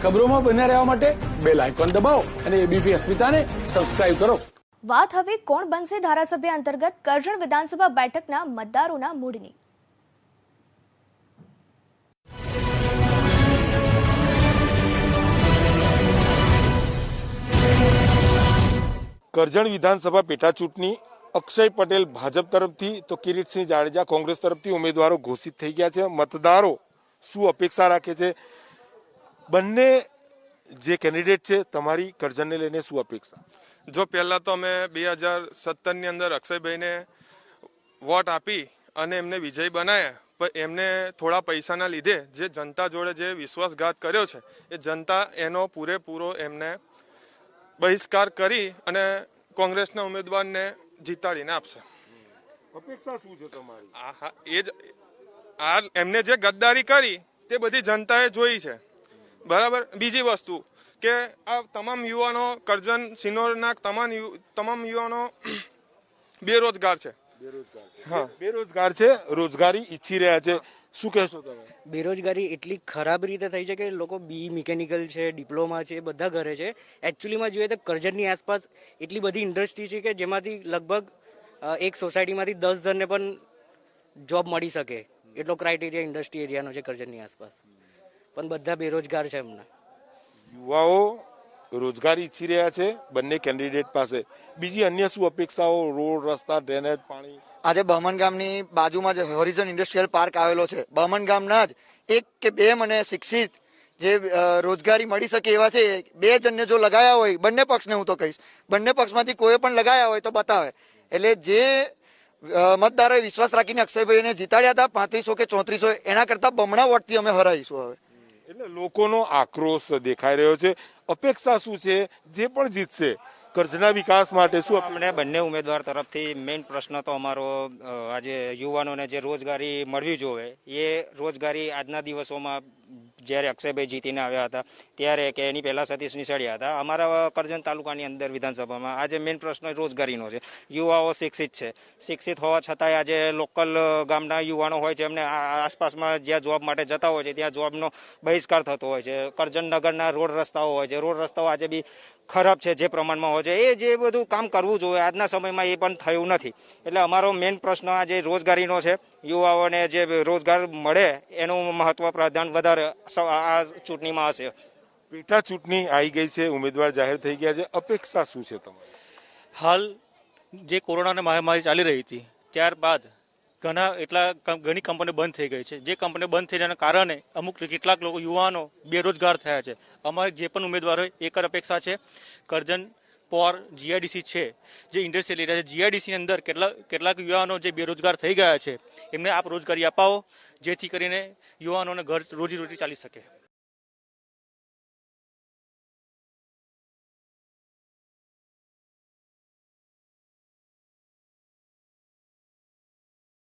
ખબરોમાં બન્યા રહેવા માટે બેલ આઇકોન દબાવો અને એબીપી અસ્મિતાને સબસ્ક્રાઇબ કરો। વાત હવે કોણ બનશે ધારાસભ્ય અંતર્ગત કરજણ વિધાનસભા બેઠકના મતદારોના મૂડની। કરજણ વિધાનસભા પેટા ચૂંટણી અક્ષય પટેલ ભાજપ તરફથી તો કિરીટસિંહ જાડેજા કોંગ્રેસ તરફથી ઉમેદવારો ઘોષિત થઈ ગયા છે। મતદારો શું અપેક્ષા રાખે છે, બંને જે કેન્ડિડેટ છે, તમારી કરજણને લઈને શું અપેક્ષા? જો પહેલા તો અમે 2017ની અંદર અક્ષયભાઈને વોટ આપી અને એમને વિજય બનાવ્યા, પણ એમને થોડા પૈસાના લીધે જે જનતા જોડે જે વિશ્વાસઘાત કર્યો છે, એ જનતા એનો પૂરેપૂરો એમને બહિષ્કાર કરી અને કોંગ્રેસના ઉમેદવારને જીતાડીને આપશે। અપેક્ષા શું છે તમારી? એ જ એમને જે ગદ્દારી કરી તે બધી જનતાએ જોઈ છે, બરાબર। બીજી વસ્તુ કે આ તમામ યુવાનો કરજણ સિનોરના તમામ યુવાનો બેરોજગાર છે। બેરોજગાર છે, રોજગારી ઈચ્છી રહ્યા છે, શું કહેશો તમે? બેરોજગારી એટલી ખરાબ રીતે થઈ છે કે લોકો બી મિકેનિકલ છે, ડિપ્લોમા છે, બધા કરે છે। એકચ્યુઅલીમાં જોઈએ તો કરજણની આસપાસ એટલી બધી ઇન્ડસ્ટ્રી છે કે જેમાંથી લગભગ એક સોસાયટીમાંથી 10 જણને પણ જોબ મળી શકે એટલો ક્રાઇટેરિયા ઇન્ડસ્ટ્રી એરિયાનો છે કરજણની આસપાસ, પણ બધા બેરોજગાર છે। એમના યુવાઓ રોજગારી ઈચ્છી રહ્યા છે બંને કેન્ડિડેટ પાસે। બીજી અન્ય શું અપેક્ષાઓ? રોડ, રસ્તા, ડ્રેનેજ, પાણી? આજે બહમન ગામની બાજુમાં જે હોરિઝન ઇન્ડસ્ટ્રીયલ પાર્ક આવેલો છે, બહમન ગામના જ 1 કે 2 મને શિક્ષિત જે રોજગારી મળી શકે એવા છે 2 જણને જો લગાયા હોય, બંને પક્ષને હું તો કહીશ, બંને પક્ષમાંથી કોઈ પણ લગાયા હોય તો બતાવે। એટલે જે મતદારોએ વિશ્વાસ રાખીને અક્ષયભાઈને જીતાડ્યા હતા 3500 કે 3400, એના કરતા બમણા વોટથી અમે હરાઈશું હવે। એટલે લોકોનો આક્રોશ દેખાઈ રહ્યો છે। અપેક્ષા શું છે જે પણ જીતશે કરજણના વિકાસ માટે? શું અમને બંને ઉમેદવાર તરફથી મેઇન પ્રશ્ન તો અમારો આજે યુવાનોને જે રોજગારી મળવી જોઈએ એ રોજગારી આજના દિવસોમાં જ્યારે અક્ષયભાઈ જીતીને આવ્યા હતા ત્યારે કે એની પહેલા સતીશ નિસળ્યા હતા અમારા કરજણ તાલુકાની અંદર વિધાનસભામાં, આજે મેઇન પ્રશ્ન રોજગારીનો છે। યુવાઓ શિક્ષિત છે, શિક્ષિત હોવા છતાંય આજે લોકલ ગામના યુવાનો હોય છે, એમને આસપાસમાં જ્યાં જોબ માટે જતા હોય છે ત્યાં જોબનો બહિષ્કાર થતો હોય છે। કરજણ નગરના રોડ રસ્તાઓ હોય છે, રોડ રસ્તાઓ આજે બી ખરાબ છે જે પ્રમાણમાં હોય છે, એ જે બધું કામ કરવું જોઈએ આજના સમયમાં એ પણ થયું નથી। એટલે અમારો મેઇન પ્રશ્ન આજે રોજગારીનો છે, યુવાઓને જે રોજગાર મળે એનું મહત્વ પ્રાધાન્ય વધારે આ ચૂંટણીમાં હશે। પેટા ચૂંટણી આવી ગઈ છે, ઉમેદવાર જાહેર થઈ ગયા છે, અપેક્ષા શું છે તમારી? હાલ જે કોરોનાની મહામારી ચાલી રહી હતી ત્યારબાદ ઘણી કંપનીઓ બંધ થઈ ગઈ છે। જે કંપનીઓ બંધ થઈ જવાના કારણે કેટલાક લોકો યુવાનો બેરોજગાર થયા છે। અમારે જે પણ ઉમેદવાર હોય એક જ અપેક્ષા છે, કરજણ પોર જીઆઈડીસી છે જે ઇન્ડસ્ટ્રીયલ એરિયા છે, જીઆઈડીસી અંદર કેટલાક યુવાનો જે બેરોજગાર થઈ ગયા છે એમને આપ રોજગારી અપાવો જેથી કરીને યુવાનોને ઘર રોજીરોટી ચાલી શકે।